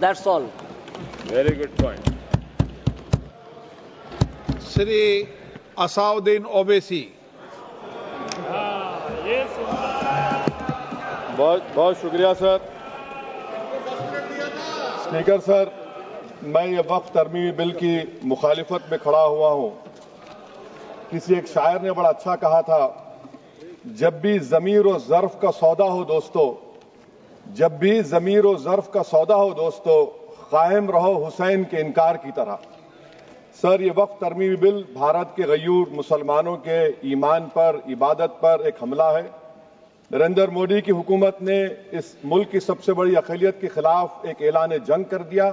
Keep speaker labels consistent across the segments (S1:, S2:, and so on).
S1: That's all.
S2: Very good point.
S3: Shri Asauddin Owaisi.
S4: बहुत बहुत शुक्रिया सर। स्पीकर सर, मैं ये वक्फ तरमीमी बिल की मुखालिफत में खड़ा हुआ हूँ। किसी एक शायर ने बड़ा अच्छा कहा था, जब भी ज़मीर और ज़र्फ का सौदा हो दोस्तों, जब भी ज़मीर और ज़र्फ का सौदा हो दोस्तों, कायम रहो हुसैन के इनकार की तरह। सर, ये वक्फ तरमीमी बिल भारत के गयूर मुसलमानों के ईमान पर, इबादत पर एक हमला है। नरेंद्र मोदी की हुकूमत ने इस मुल्क की सबसे बड़ी अक़लियत के खिलाफ एक ऐलान जंग कर दिया,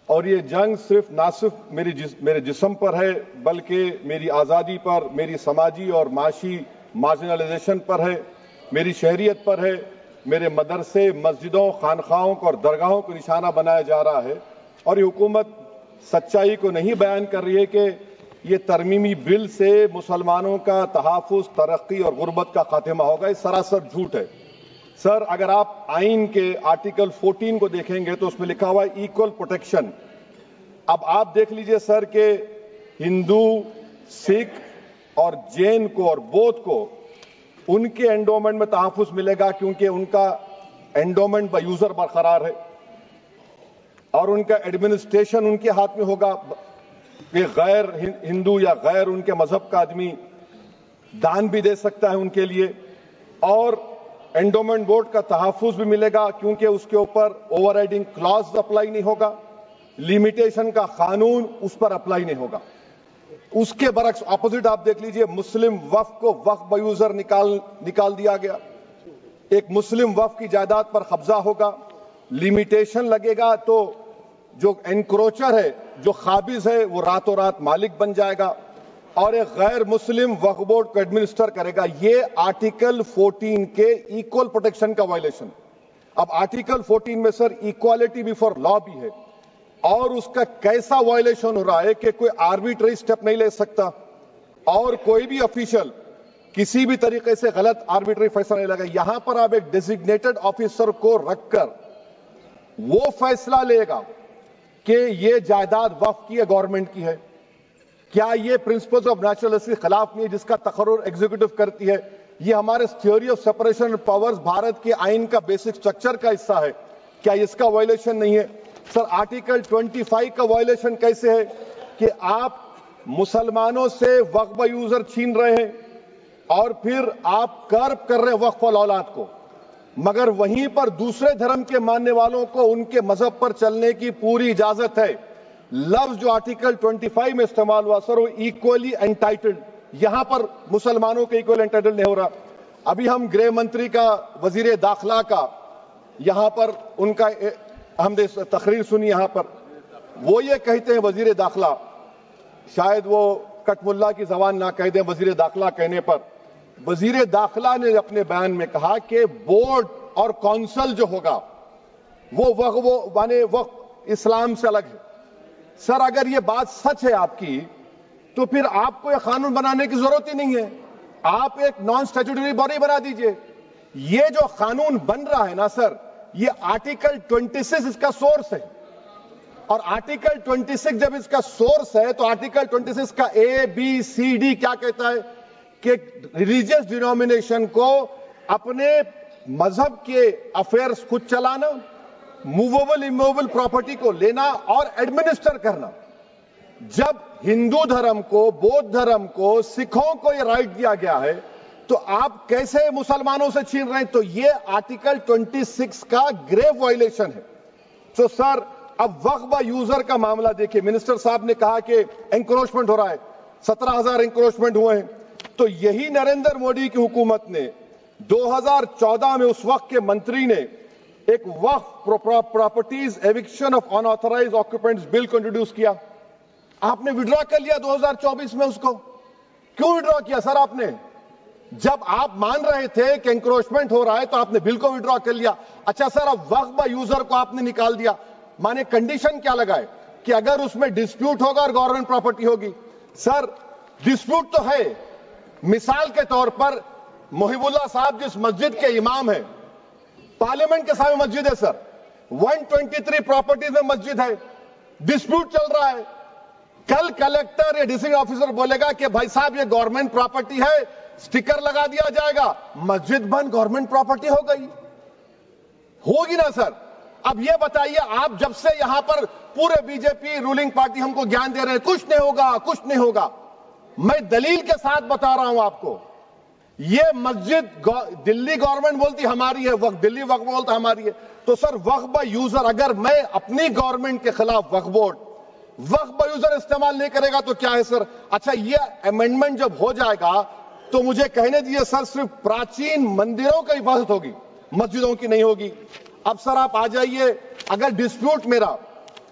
S4: और ये जंग ना सिर्फ मेरे जिस्म पर है, बल्कि मेरी आज़ादी पर, मेरी समाजी और माशी मार्जिनलाइजेशन पर है, मेरी शहरियत पर है, मेरे मदरसे, मस्जिदों, खानखाहों को और दरगाहों को निशाना बनाया जा रहा है। और ये हुकूमत सच्चाई को नहीं बयान कर रही है कि ये तरमीमी बिल से मुसलमानों का तहफ़्फ़ुज़, तरक्की और गुर्बत का खात्मा होगा। ये सरासर झूठ है। सर, अगर आप आइन के आर्टिकल 14 को देखेंगे तो उसमें लिखा हुआ है इक्वल प्रोटेक्शन। अब आप देख लीजिए सर कि हिंदू, सिख और जैन को और बौद्ध को उनके एंडोमेंट में तहफ़्फ़ुज़ मिलेगा, क्योंकि उनका एंडोमेंट बाय यूजर बरकरार है और उनका एडमिनिस्ट्रेशन उनके हाथ में होगा कि गैर हिंदू या गैर उनके मजहब का आदमी दान भी दे सकता है उनके लिए, और एंडोमेंट बोर्ड का तहफ़्फ़ुज़ भी मिलेगा, क्योंकि उसके ऊपर ओवरराइडिंग क्लॉज अप्लाई नहीं होगा, लिमिटेशन का कानून उस पर अप्लाई नहीं होगा। उसके बरक्स ऑपोजिट आप देख लीजिए, मुस्लिम वक्फ को वक्फ बाय यूजर निकाल दिया गया। एक मुस्लिम वक्फ की जायदाद पर कब्जा होगा, लिमिटेशन लगेगा तो जो एनक्रोचर है, जो खाबिज है, वो रातों रात मालिक बन जाएगा और एक गैर मुस्लिम वक्फ बोर्ड को एडमिनिस्टर करेगा। ये आर्टिकल 14 के इक्वल प्रोटेक्शन का वायलेशन। अब आर्टिकल 14 में सर इक्वालिटी बिफोर लॉ भी है, और उसका कैसा वायलेशन हो रहा है कि कोई आर्बिट्ररी स्टेप नहीं ले सकता और कोई भी ऑफिशियल किसी भी तरीके से गलत आर्बिट्ररी फैसला नहीं लगा। यहां पर आप एक डेजिग्नेटेड ऑफिसर को रखकर वो फैसला लेगा कि ये जायदाद वक्फ की है, गवर्नमेंट की है। क्या ये प्रिंसिपल्स ऑफ नेचुरलिटी के खिलाफ नहीं है जिसका तकर्रुर एग्जीक्यूटिव करती है? ये हमारे theory of separation of powers Bharat के आइन का बेसिक स्ट्रक्चर का हिस्सा है। क्या इसका वायलेशन नहीं है? सर, आर्टिकल 25 का वायलेशन कैसे है कि आप मुसलमानों से वक्फ बाय यूजर छीन रहे हैं और फिर आप कर्ब कर रहे हैं वक्फ वाल औलाद को, मगर वहीं पर दूसरे धर्म के मानने वालों को उनके मजहब पर चलने की पूरी इजाजत है। लफ्ज जो आर्टिकल 25 में इस्तेमाल हुआ सर, वो इक्वली एंटाइटल्ड, यहां पर मुसलमानों के इक्वल एंटाइटल्ड नहीं हो रहा। अभी हम गृह मंत्री का, वजीर दाखिला का यहां पर उनका हमने तकरीर सुनी, यहां पर वो ये कहते हैं, वजीर दाखिला, शायद वो कटमुल्ला की जबान ना कह दें, वजीर दाखिला कहने पर वजीर दाखिला ने अपने बयान में कहा कि बोर्ड और काउंसिल जो होगा वो माने वक्फ इस्लाम से अलग है। सर, अगर ये बात सच है आपकी, तो फिर आपको ये कानून बनाने की जरूरत ही नहीं है। आप एक नॉन स्टैट्यूटरी बॉडी बना दीजिए। ये जो कानून बन रहा है ना सर, ये आर्टिकल 26 इसका सोर्स है, और आर्टिकल 26 जब इसका सोर्स है तो आर्टिकल 26 का ABCD क्या कहता है कि रिलीजियस डिनोमिनेशन को अपने मजहब के अफेयर्स खुद चलाना, मूवेबल इमूवेबल प्रॉपर्टी को लेना और एडमिनिस्टर करना। जब हिंदू धर्म को, बौद्ध धर्म को, सिखों को यह राइट दिया गया है, तो आप कैसे मुसलमानों से छीन रहे हैं? तो यह आर्टिकल 26 का ग्रेव वायलेशन है। तो सर, अब वक्फ बाय यूजर का मामला देखिए, मिनिस्टर साहब ने कहा कि एंक्रोचमेंट हो रहा है, 17,000 एंक्रोचमेंट हुए हैं। तो यही नरेंद्र मोदी की हुकूमत ने 2014 में उस वक्त के मंत्री ने एक Waqf properties eviction of unauthorised occupants bill को इंट्रोड्यूस किया। आपने विड्रॉ कर लिया 2024 में उसको। क्यों विड्रॉ किया सर आपने? जब आप मान रहे थे कि एंक्रोचमेंट हो रहा है तो आपने बिल को विड्रॉ कर लिया। अच्छा सर, अब वक्फ बाय यूजर को आपने निकाल दिया, माने कंडीशन क्या लगाए कि अगर उसमें डिस्प्यूट होगा और गवर्नमेंट प्रॉपर्टी होगी। सर, डिस्प्यूट तो है। मिसाल के तौर पर मोहिबुल्लाह साहब जिस मस्जिद के इमाम हैं, पार्लियामेंट के सामने मस्जिद है सर, 123 प्रॉपर्टीज में मस्जिद है, डिस्प्यूट चल रहा है। कल कलेक्टर या डिस्ट्रिक्ट ऑफिसर बोलेगा कि भाई साहब ये गवर्नमेंट प्रॉपर्टी है, स्टिकर लगा दिया जाएगा, मस्जिद बंद, गवर्नमेंट प्रॉपर्टी हो गई, होगी ना सर? अब ये बताइए, आप जब से यहां पर पूरे बीजेपी रूलिंग पार्टी हमको ज्ञान दे रहे हैं कुछ नहीं होगा, कुछ नहीं होगा, मैं दलील के साथ बता रहा हूं आपको। ये मस्जिद दिल्ली गवर्नमेंट बोलती हमारी है, वक्फ दिल्ली वक्फ बोलता हमारी है, तो सर वक्फ बाय यूजर, अगर मैं अपनी गवर्नमेंट के खिलाफ वक्फ बोर्ड वक्फ बाय यूजर इस्तेमाल नहीं करेगा तो क्या है सर? अच्छा, ये अमेंडमेंट जब हो जाएगा तो मुझे कहने दीजिए सर, सिर्फ प्राचीन मंदिरों की हिफाजत होगी, मस्जिदों की नहीं होगी। अब सर आप आ जाइए, अगर डिस्प्यूट मेरा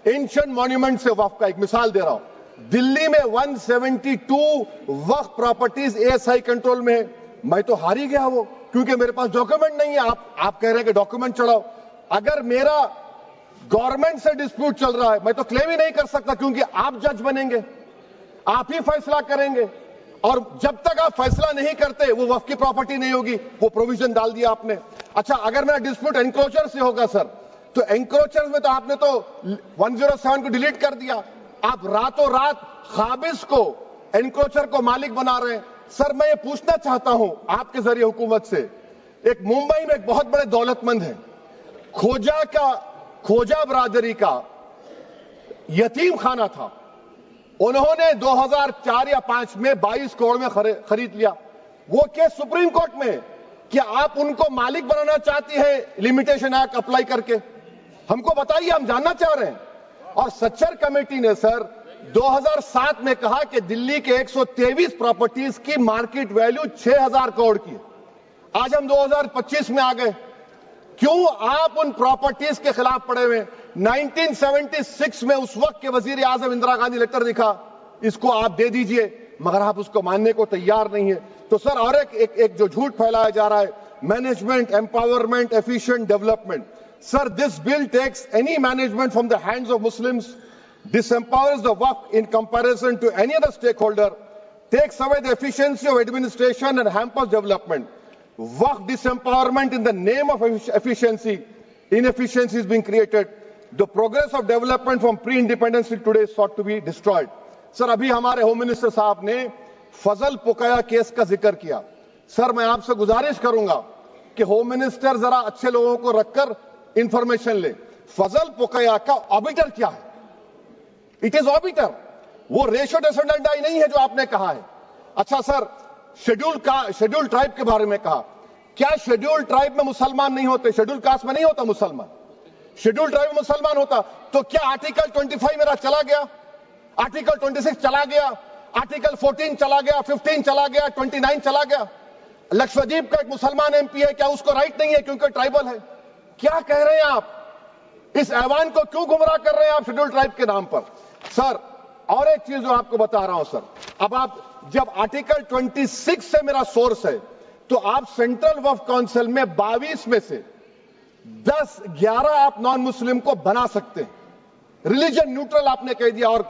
S4: एंशिएंट मॉन्यूमेंट से वक्फ का, एक मिसाल दे रहा हूं, दिल्ली में 172 वक्फ प्रॉपर्टीज एएसआई कंट्रोल में है, मैं तो हार ही गया वो, क्योंकि मेरे पास डॉक्यूमेंट नहीं है। आप कह रहे हैं कि डॉक्यूमेंट चढ़ाओ, अगर मेरा गवर्नमेंट से डिस्प्यूट चल रहा है मैं तो क्लेम ही नहीं कर सकता, क्योंकि आप जज बनेंगे, आप ही फैसला करेंगे, और जब तक आप फैसला नहीं करते वो वक्फ की प्रॉपर्टी नहीं होगी, वो प्रोविजन डाल दिया आपने। अच्छा, अगर मेरा डिस्प्यूट एनक्रोचर से होगा सर, तो एनक्रोचर में तो आपने तो 107 को डिलीट कर दिया, आप रातों रात खाबिज को, एनक्रोचर को मालिक बना रहे हैं। सर मैं ये पूछना चाहता हूं आपके जरिए हुकूमत से, एक मुंबई में एक बहुत बड़े दौलतमंद है, खोजा बरादरी का यतीम खाना था, उन्होंने 2004 या 5 में 22 करोड़ में खरीद लिया। वो केस सुप्रीम कोर्ट में, क्या आप उनको मालिक बनाना चाहती है लिमिटेशन एक्ट अप्लाई करके? हमको बताइए, हम जानना चाह रहे हैं। और सच्चर कमेटी ने सर 2007 में कहा कि दिल्ली के 123 प्रॉपर्टीज की मार्केट वैल्यू 6000 करोड़ की। आज हम 2025 में आ गए, क्यों आप उन प्रॉपर्टीज के खिलाफ पड़े हुए? 1976 में उस वक्त के वजीर आजम इंदिरा गांधी लेटर लिखा, इसको आप दे दीजिए, मगर आप उसको मानने को तैयार नहीं है। तो सर और एक जो झूठ फैलाया जा रहा है, management empowerment efficient development, sir this bill takes any management from the hands of Muslims, disempowers the waqf in comparison to any other stakeholder, takes away the efficiency of administration and hampers development. Waqf disempowerment in the name of efficiency, inefficiency is being created. The progress of development from pre-independence till today is sought to be destroyed. Sir अभी हमारे home minister साहब ने फजल पुकाया case का जिक्र किया। Sir मैं आपसे गुजारिश करूंगा कि होम मिनिस्टर जरा अच्छे लोगों को रखकर इंफॉर्मेशन ले, फजल पुकाया का ऑबिटर क्या है? इट इज ऑबिटर, वो रेशियो डिसेंडेंटाई नहीं है जो आपने कहा है। अच्छा सर, शेड्यूल ट्राइब के बारे में कहा, क्या शेड्यूल ट्राइब में मुसलमान नहीं होते? शेड्यूल कास्ट में नहीं होता मुसलमान, शेड्यूल ट्राइब में मुसलमान होता तो क्या आर्टिकल 25 मेरा चला गया, आर्टिकल 26 चला गया, आर्टिकल 14 चला गया, 15 चला गया, 29 चला गया? लक्षद्वीप का एक मुसलमान एमपी है, क्या उसको राइट नहीं है क्योंकि ट्राइबल है? क्या कह रहे हैं आप? इस ऐवान को क्यों गुमराह कर रहे हैं आप शेड्यूल ट्राइब के नाम पर? सर और एक चीज जो आपको बता रहा हूं सर, अब आप जब आर्टिकल 26 से मेरा सोर्स है, तो आप सेंट्रल वक्फ काउंसिल में 22 में से 11 आप नॉन मुस्लिम को बना सकते हैं, रिलीजन न्यूट्रल आपने कह दिया, और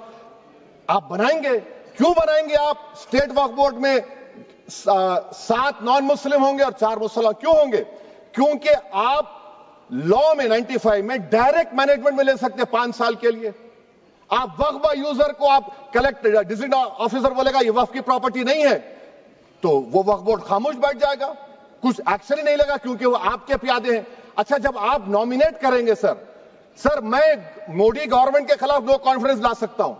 S4: आप बनाएंगे, क्यों बनाएंगे आप? स्टेट वक्फ बोर्ड में 7 नॉन मुस्लिम होंगे और 4 मुसलमान, क्यों होंगे? क्योंकि आप लॉ में 95 में डायरेक्ट मैनेजमेंट में ले सकते 5 साल के लिए। आप वक्फ बाय यूजर को आप कलेक्टर डिस्ट्रिक्ट ऑफिसर बोलेगा ये वक्फ की प्रॉपर्टी नहीं है, तो वो वक्फ बोर्ड खामोश बैठ जाएगा, कुछ एक्शन ही नहीं लेगा, क्योंकि वो आपके प्यादे हैं। अच्छा, जब आप नॉमिनेट करेंगे सर मैं मोदी गवर्नमेंट के खिलाफ नो कॉन्फिडेंस ला सकता हूं,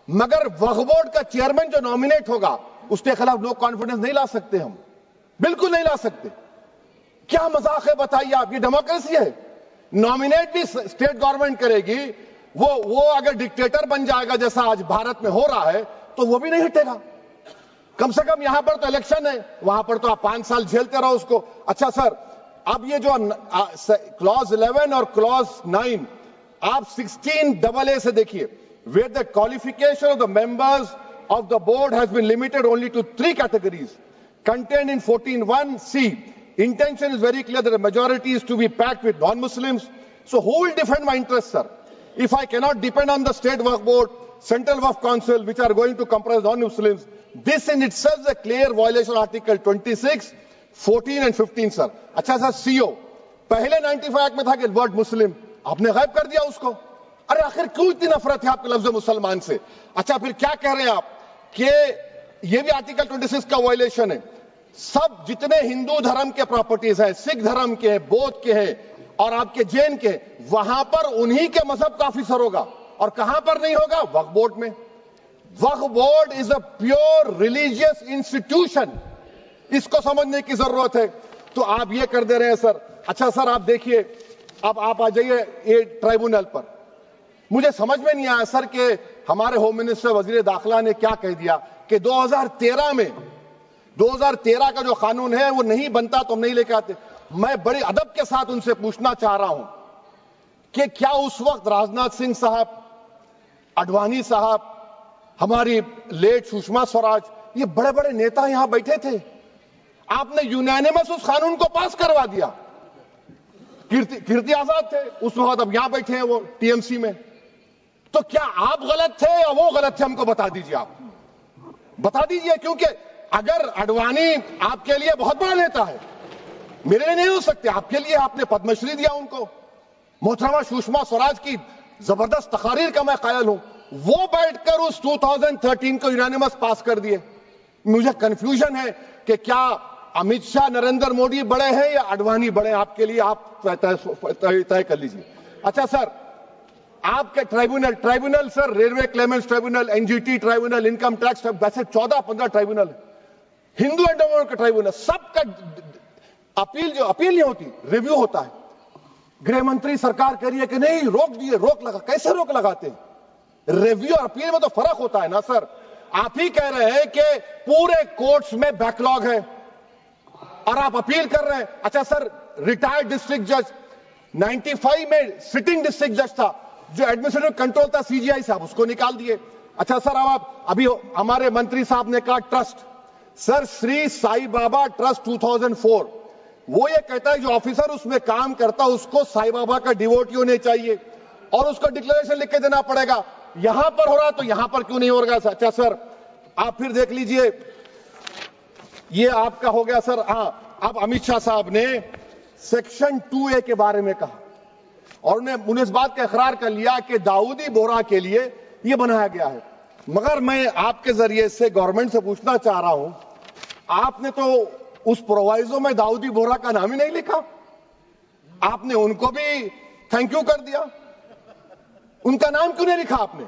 S4: मगर वक्फ बोर्ड का चेयरमैन जो नॉमिनेट होगा उसके खिलाफ नो कॉन्फिडेंस नहीं ला सकते, हम बिल्कुल नहीं ला सकते। क्या मजाक है बताइए आप? ये डेमोक्रेसी है? नॉमिनेट भी स्टेट गवर्नमेंट करेगी, वो अगर डिक्टेटर बन जाएगा जैसा आज भारत में हो रहा है तो वो भी नहीं हटेगा। कम से कम यहां पर तो इलेक्शन है, वहां पर तो आप 5 साल झेलते रहो उसको। अच्छा सर, अब ये जो क्लॉज 11 और क्लॉज 9 आप 16AA से देखिए, where the qualification of the members of the board has been limited only to 3 categories contained in 14(1)(c). Intention is very clear that the majority is to be packed with non-Muslims. So who will defend my interests, sir? If I cannot depend on the state waqf board, central waqf council, which are going to comprise non-Muslims, this in itself is a clear violation of Article 26, 14 and 15, sir. अच्छा sir, CO पहले 95 act में था कि word मुस्लिम, آپ نے غائب کر دیا اس کو. ارے آخر کیوں اتنی نفرت ہے آپ کے لفظ مسلمان سے؟ اچھا پھر کیا کہہ رہے ہیں آپ کہ یہ بھی آرٹیکل 26 کا وائلیشن ہے. سب جتنے ہندو دھرم کے پراپرٹیز ہیں، سکھ دھرم کے، بودھ کے ہیں اور آپ کے جین کے، وہاں پر انہی کے مذہب کا آفیسر ہوگا. اور کہاں پر نہیں ہوگا؟ وقف بورڈ میں. Waqf board is a pure religious institution. اس کو سمجھنے کی ضرورت ہے. تو آپ یہ کر دے رہے ہیں سر. اچھا سر آپ دیکھیے، اب آپ آ جائیے یہ ٹرائبونل پر. مجھے سمجھ میں نہیں آیا سر کہ ہمارے ہوم منسٹر وزیر داخلہ نے کیا کہہ دیا کہ 2013 کا جو قانون ہے وہ نہیں بنتا تو ہم نہیں لے کے آتے. میں بڑے ادب کے ساتھ ان سے پوچھنا چاہ رہا ہوں کہ کیا اس وقت راجناتھ سنگھ صاحب، اڈوانی صاحب، ہماری لیٹ سشما سوراج، یہ بڑے بڑے نیتا یہاں بیٹھے تھے؟ آپ نے یونینیمس اس قانون کو پاس کروا دیا. کیرتی آزاد تھے اس وقت، اب یہاں بیٹھے ہیں وہ ٹی ایم سی میں. تو کیا آپ غلط تھے یا وہ غلط تھے؟ ہم کو بتا دیجیے. آپ بتا دیجیے، کیونکہ اگر اڈوانی آپ کے لیے بہت بڑا نیتا ہے، میرے لیے نہیں ہو سکتے. آپ کے لیے آپ نے پدم شری دیا ان کو. محترمہ سشما سوراج کی زبردست تقاریر کا میں قائل ہوں. وہ بیٹھ کر اس 2013 کو یونینیمس پاس کر دیے. مجھے کنفیوژن ہے کہ کیا امت شاہ، نریندر مودی بڑے ہیں یا اڈوانی بڑے ہیں؟ آپ کے لیے آپ طے کر لیجیے. اچھا سر، آپ کے tribunal sir, railway claimants tribunal, N G T tribunal, income tax, ویسے 14-15 ٹرائبونل، ہندو اینڈ کا ٹرائبونل، سب کا اپیل نہیں ہوتی، ریویو ہوتا ہے. گرہ منتری سرکار کہہ رہی ہے کہ نہیں روک دیے، روک لگا. کیسے روک لگاتے ہیں؟ ریویو اور اپیل میں تو فرق ہوتا ہے نا سر. آپ ہی کہہ رہے ہیں کہ پورے کورٹس میں بیک لاگ ہے اور آپ اپیل کر رہے ہیں. اچھا سر، ریٹائرڈ ڈسٹرکٹ جج 95 میں سٹنگ ڈسٹرکٹ جج تھا، جو ایڈمنسٹریٹو کنٹرول تھا سی جی آئی صاحب، اس کو نکال دیے. اچھا سر، ابھی ہمارے منتری صاحب نے کہا ٹرسٹ، سر شری سائی بابا ٹرسٹ 2004، وہ یہ کہتا ہے جو آفیسر اس میں کام کرتا اس کو سائی بابا کا ڈیووٹی ہونے چاہیے اور اس کو ڈکلیریشن لکھ کے دینا پڑے گا. یہاں پر ہو رہا تو یہاں پر کیوں نہیں ہو رہا؟ اچھا سر، آپ پھر دیکھ لیجئے، یہ آپ کا ہو گیا سر. ہاں، اب امت شاہ صاحب نے سیکشن 2A کے بارے میں کہا اور انہوں نے اس بات کا اقرار کر لیا کہ داؤدی بورہ کے لیے یہ بنایا گیا ہے. مگر میں آپ کے ذریعے سے گورنمنٹ سے پوچھنا چاہ رہا ہوں، آپ نے تو اس پرووائزو میں داؤدی بورہ کا نام ہی نہیں لکھا. آپ نے ان کو بھی تھینک یو کر دیا، ان کا نام کیوں نہیں لکھا آپ نے؟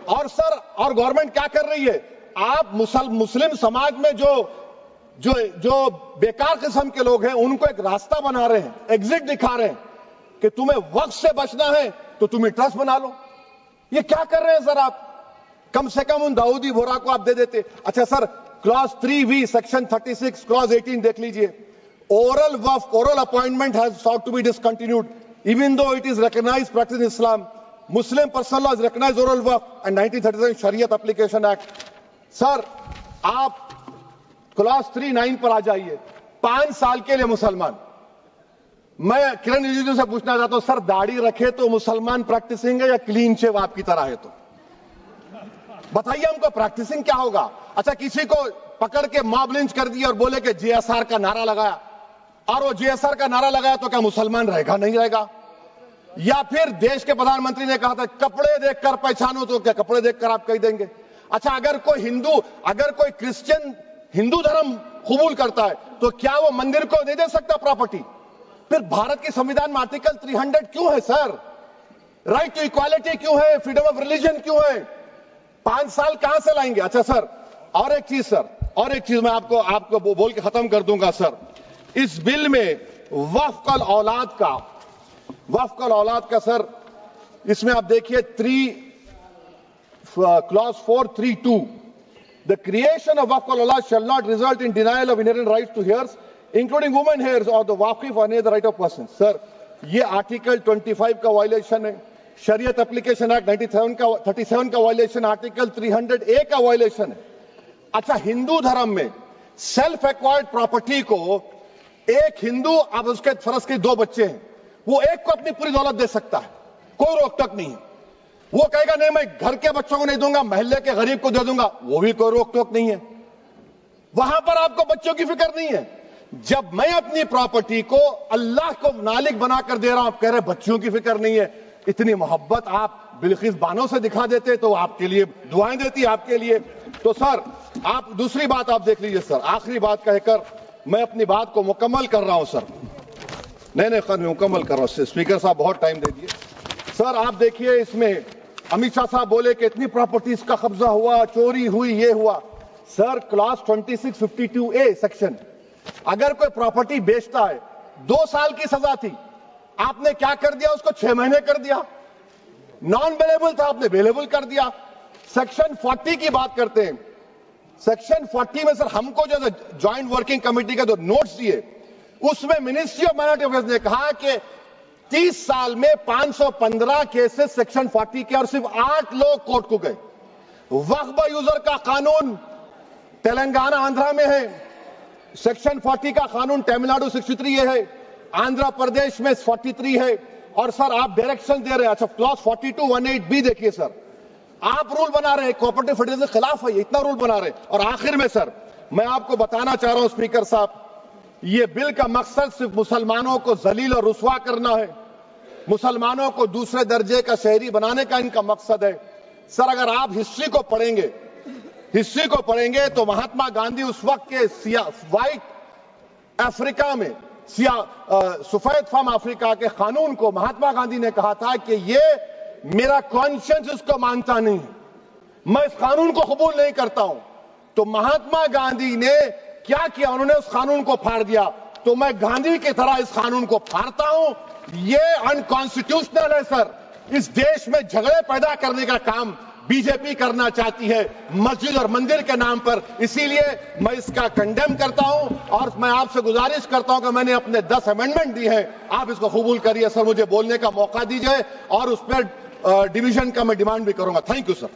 S4: اور سر، اور گورنمنٹ کیا کر رہی ہے؟ آپ مسلم سماج میں جو بیکار قسم کے لوگ ہیں ان کو ایک راستہ بنا رہے ہیں، ایگزٹ دکھا رہے ہیں کہ تمہیں وقت سے بچنا ہے تو تمہیں ٹرسٹ بنا لو. یہ کیا کر رہے ہیں سر آپ؟ کم سے کم ان داؤدی بورہ کو آپ دے دیتے. اچھا سر، کلاس 3V سیکشن 36 کلاس 18 دیکھ لیجئے. Oral وقف، oral appointment has sought to be discontinued even though it is recognized practice in Islam. Muslim personal law has recognized oral waqf and 1937 Shariat Application Act. سر آپ class 3-9 پر آ جائیے. 5 سال کے لیے مسلمان. میں کرن رجیجو سے پوچھنا چاہتا ہوں، سر داڑھی رکھے تو مسلمان پریکٹسنگ ہے یا کلین شیو آپ کی طرح ہے؟ تو بتائیے ہم کو پریکٹسنگ کیا ہوگا؟ اچھا، کسی کو پکڑ کے ماب لنچ کر دیا اور بولے کہ جے ایس آر کا نعرہ لگایا، اور وہ جے ایس آر کا نعرہ لگایا تو کیا مسلمان رہے گا؟ نہیں رہے گا. یا پھر دیش کے پردھان منتری نے کہا تھا کپڑے دیکھ کر پہچانو، تو کیا کپڑے دیکھ کر آپ کہہ دیں گے؟ اچھا، اگر کوئی کرسچن ہندو دھرم قبول کرتا ہے تو کیا وہ مندر کو دے سکتا پراپرٹی؟ پھر بھارت کے سمویدھان میں آرٹیکل 300 کیوں ہے سر؟ رائٹ ٹو ایکوالٹی کیوں ہے؟ فریڈم آف ریلیجن کیوں ہے؟ 5 سال کہاں سے لائیں گے؟ اچھا سر، اور ایک چیز میں آپ کو بول کے ختم کر دوں گا سر. اس بل میں وقف الاولاد کا سر، اس میں آپ دیکھیے clause 432، the creation of waqf al-aulad shall not result in denial of inherent rights to heirs, including women heirs or the waqif or any other right of person. سر یہ آرٹیکل 25 کا وائلیشن ہے، شریعت اپلیکیشن ایکٹ 37 کا violation, article 300A کا violation ہے. اچھا، ہندو دھرم میں سیلف ایکوائرڈ پراپرٹی کو ایک ہندو، اب اس کے فرض کے 2 بچے ہیں، وہ ایک کو اپنی پوری دولت دے سکتا ہے، کوئی روک ٹوک نہیں ہے. وہ کہے گا نہیں میں گھر کے بچوں کو نہیں دوں گا، محلے کے غریب کو دے دوں گا، وہ بھی کوئی روک ٹوک نہیں ہے. وہاں پر آپ کو بچوں کی فکر نہیں ہے. جب میں اپنی پراپرٹی کو اللہ کو مالک بنا کر دے رہا ہوں، آپ کہہ رہے بچیوں کی فکر نہیں ہے. اتنی محبت آپ بلقیس بانو سے دکھا دیتے تو آپ کے لیے دعائیں دیتی آپ کے لیے. تو سر آپ دوسری بات آپ دیکھ لیجئے سر، آخری بات کہہ کر میں اپنی بات کو مکمل کر رہا ہوں سر. نہیں خیر میں مکمل کر رہا ہوں. اسپیکر صاحب بہت ٹائم دے دیے. سر آپ دیکھیے اس میں امت شاہ صاحب بولے کہ اتنی پراپرٹیز کا قبضہ ہوا، چوری ہوئی، یہ ہوا. سر کلاس 2652A سیکشن، اگر کوئی پراپرٹی بیچتا ہے 2 سال کی سزا تھی، آپ نے کیا کر دیا؟ اس کو 6 مہینے کر دیا. نان بیلیبل تھا، آپ نے بیلیبل کر دیا. سیکشن 40 کی بات کرتے ہیں. سیکشن 40 میں سر ہم کو جو جوائنٹ ورکنگ کمیٹی کا جو نوٹس دیے، اس میں منسٹری آف مائنورٹی افیئرز نے کہا کہ 30 سال میں 515 کیسز سیکشن 40 کے اور صرف 8 لوگ کورٹ کو گئے. وقف یوزر کا قانون تلنگانہ آندھرا میں ہے، سیکشن 40 کا قانون تمل ناڈو 63 یہ ہے، آندھرا پردیش میں 43 ہے. اور سر آپ ڈائریکشن دے رہے ہیں. اچھا کلاس 4218B دیکھیے سر، آپ رول بنا رہے ہیں کوآپریٹو فیڈریشن کے خلاف ہے، اتنا رول بنا رہے ہیں. اور آخر میں سر میں آپ کو بتانا چاہ رہا ہوں اسپیکر صاحب، یہ بل کا مقصد صرف مسلمانوں کو ذلیل اور رسوا کرنا ہے، مسلمانوں کو دوسرے درجے کا شہری بنانے کا ان کا مقصد ہے. سر اگر آپ ہسٹری کو پڑھیں گے تو مہاتما گاندھی اس وقت کے وائٹ افریقہ میں سفید فام افریقہ کے قانون کو مہاتما گاندھی نے کہا تھا کہ یہ میرا کانشنس اس کو مانتا نہیں ہے، میں اس قانون کو قبول نہیں کرتا ہوں. تو مہاتما گاندھی نے کیا کیا؟ انہوں نے اس قانون کو پھاڑ دیا. تو میں گاندھی کی طرح اس قانون کو پھاڑتا ہوں. یہ انکانسٹیٹیوشنل ہے سر. اس دیش میں جھگڑے پیدا کرنے کا کام بی جے پی کرنا چاہتی ہے مسجد اور مندر کے نام پر. اسی لیے میں اس کا کنڈیم کرتا ہوں اور میں آپ سے گزارش کرتا ہوں کہ میں نے اپنے 10 امینڈمنٹ دی ہیں، آپ اس کو قبول کریے. سر مجھے بولنے کا موقع دیجیے اور اس پر ڈویژن کا میں ڈیمانڈ بھی کروں گا. Thank you sir.